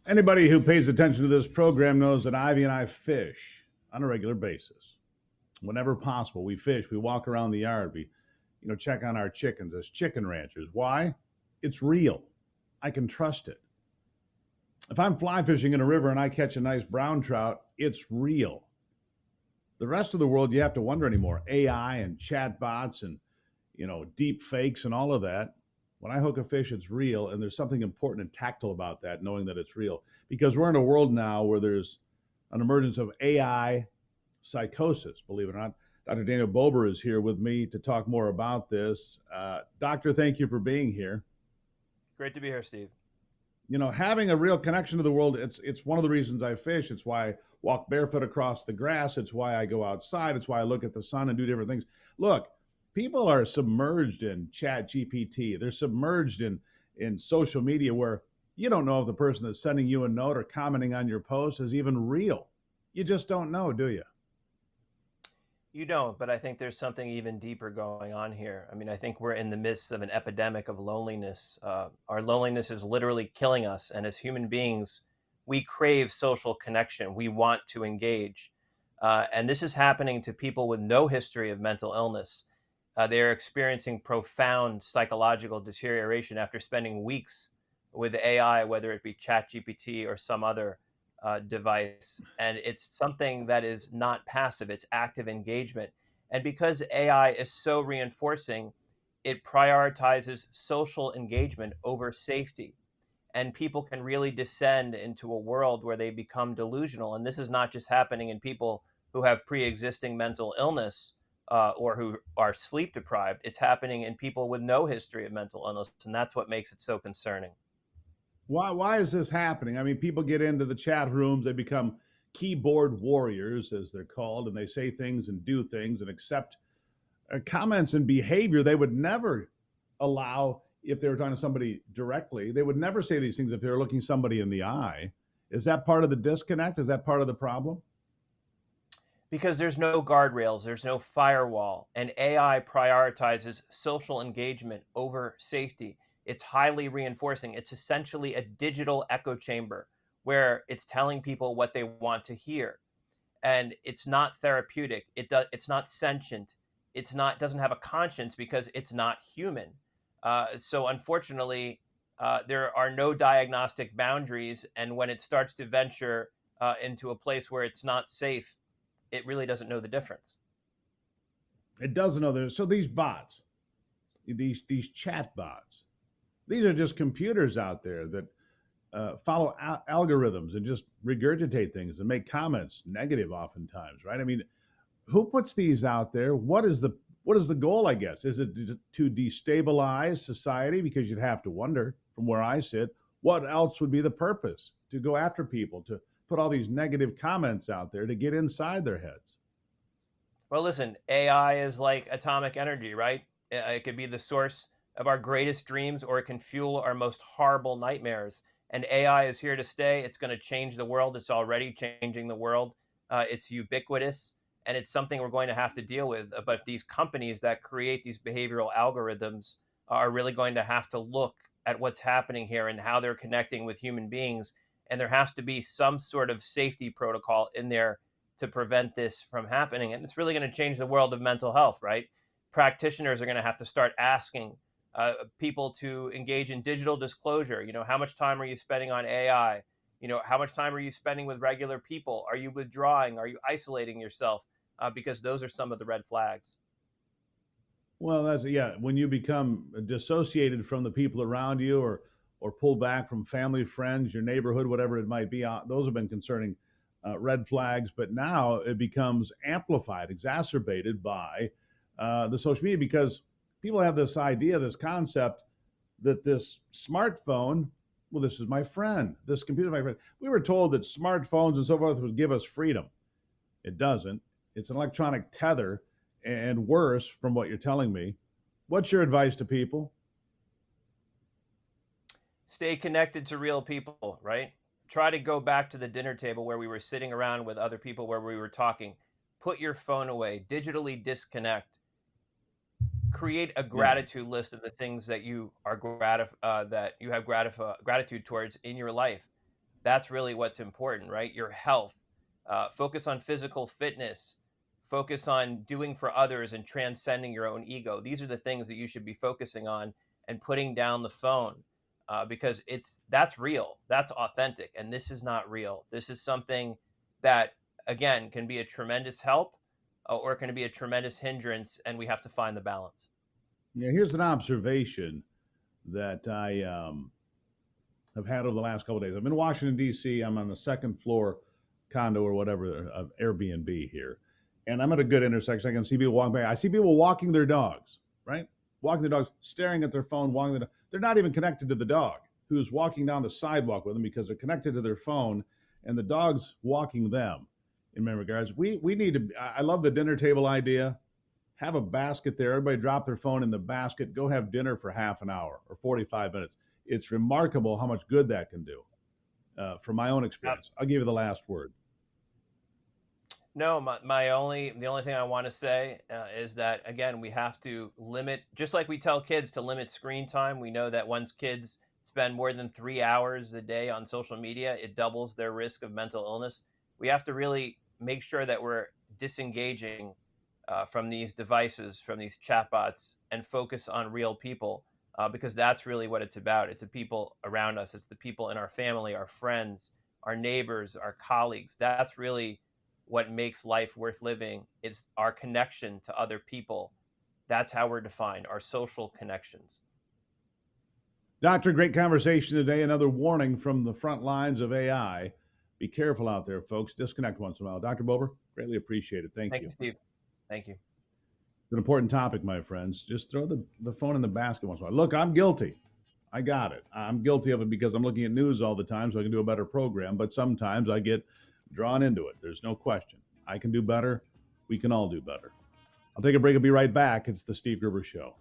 Anybody who pays attention to this program knows that Ivy and I fish on a regular basis. Whenever possible, we fish. We walk around the yard. We, check on our chickens as chicken ranchers. Why? It's real. I can trust it. If I'm fly fishing in a river and I catch a nice brown trout, it's real. The rest of the world, you have to wonder anymore. AI and chat bots and deep fakes and all of that. When I hook a fish, it's real, and there's something important and tactile about that, knowing that it's real. Because we're in a world now where there's an emergence of AI psychosis, believe it or not. Dr. Daniel Bober is here with me to talk more about this. Doctor, thank you for being here. Great to be here, Steve. Having a real connection to the world, it's one of the reasons I fish. It's why I walk barefoot across the grass. It's why I go outside. It's why I look at the sun and do different things. Look, people are submerged in chat GPT. They're submerged in social media where you don't know if the person that's sending you a note or commenting on your post is even real. You just don't know, do you? You don't, but I think there's something even deeper going on here. I mean, I think we're in the midst of an epidemic of loneliness. Our loneliness is literally killing us. And as human beings, we crave social connection. We want to engage. And this is happening to people with no history of mental illness. They are experiencing profound psychological deterioration after spending weeks with AI, whether it be ChatGPT or some other device. And it's something that is not passive, it's active engagement. And because AI is so reinforcing, it prioritizes social engagement over safety. And people can really descend into a world where they become delusional. And this is not just happening in people who have pre-existing mental illness or who are sleep deprived. It's happening in people with no history of mental illness. And that's what makes it so concerning. Why is this happening? I mean, people get into the chat rooms, they become keyboard warriors, as they're called, and they say things and do things and accept comments and behavior they would never allow if they were talking to somebody directly. They would never say these things if they were looking somebody in the eye. Is that part of the disconnect? Is that part of the problem? Because there's no guardrails, there's no firewall, and AI prioritizes social engagement over safety. It's highly reinforcing. It's essentially a digital echo chamber where it's telling people what they want to hear. And it's not therapeutic. It's not sentient. Doesn't have a conscience because it's not human. So unfortunately, there are no diagnostic boundaries. And when it starts to venture into a place where it's not safe, it really doesn't know the difference. It doesn't know there. So these bots, these chat bots, these are just computers out there that follow algorithms and just regurgitate things and make comments, negative oftentimes, right? I mean, who puts these out there? What is the goal? I guess is it to destabilize society? Because you'd have to wonder, from where I sit, what else would be the purpose to go after people to put all these negative comments out there to get inside their heads? Well, listen, AI is like atomic energy, right? It could be the source of our greatest dreams or it can fuel our most horrible nightmares. And AI is here to stay. It's going to change the world. It's already changing the world. It's ubiquitous and it's something we're going to have to deal with. But these companies that create these behavioral algorithms are really going to have to look at what's happening here and how they're connecting with human beings. And there has to be some sort of safety protocol in there to prevent this from happening. And it's really going to change the world of mental health, right? Practitioners are going to have to start asking people to engage in digital disclosure. How much time are you spending on AI? How much time are you spending with regular people? Are you withdrawing? Are you isolating yourself? Because those are some of the red flags. Well, that's yeah. When you become dissociated from the people around you, or pull back from family, friends, your neighborhood, whatever it might be, those have been concerning red flags. But now it becomes amplified, exacerbated by the social media because people have this idea, this concept that this smartphone, well, this is my friend, this computer is my friend. We were told that smartphones and so forth would give us freedom. It doesn't. It's an electronic tether, and worse, from what you're telling me. What's your advice to people? Stay connected to real people, right? Try to go back to the dinner table where we were sitting around with other people where we were talking. Put your phone away, digitally disconnect. Create a Yeah. gratitude list of the things that you are that you have gratitude towards in your life. That's really what's important, right? Your health. Focus on physical fitness. Focus on doing for others and transcending your own ego. These are the things that you should be focusing on, and putting down the phone, because that's real, that's authentic, and this is not real. This is something that, again, can be a tremendous help, or it can be a tremendous hindrance, and we have to find the balance. Yeah, here's an observation that I have had over the last couple of days. I'm in Washington, D.C. I'm on the second floor condo or whatever of Airbnb here. And I'm at a good intersection. I can see people walking by. I see people walking their dogs, right? Walking their dogs, staring at their phone, walking their dog. They're not even connected to the dog who's walking down the sidewalk with them, because they're connected to their phone, and the dog's walking them in many regards. We need to, I love the dinner table idea. Have a basket there. Everybody drop their phone in the basket. Go have dinner for half an hour or 45 minutes. It's remarkable how much good that can do. From my own experience, I'll give you the last word. No, the only thing I want to say is that, again, we have to limit, just like we tell kids to limit screen time. We know that once kids spend more than 3 hours a day on social media, it doubles their risk of mental illness. We have to really make sure that we're disengaging from these devices, from these chatbots, and focus on real people, because that's really what it's about. It's the people around us. It's the people in our family, our friends, our neighbors, our colleagues. That's really what makes life worth living. It's our connection to other people. That's how we're defined, our social connections. Doctor, great conversation today. Another warning from the front lines of AI. Be careful out there, folks. Disconnect once in a while. Dr. Bober, greatly appreciate it. Thank you. Thank you, Steve. Thank you. It's an important topic, my friends. Just throw the phone in the basket once in a while. Look, I'm guilty. I got it. I'm guilty of it because I'm looking at news all the time so I can do a better program. But sometimes I get drawn into it. There's no question. I can do better. We can all do better. I'll take a break and be right back. It's the Steve Gruber Show.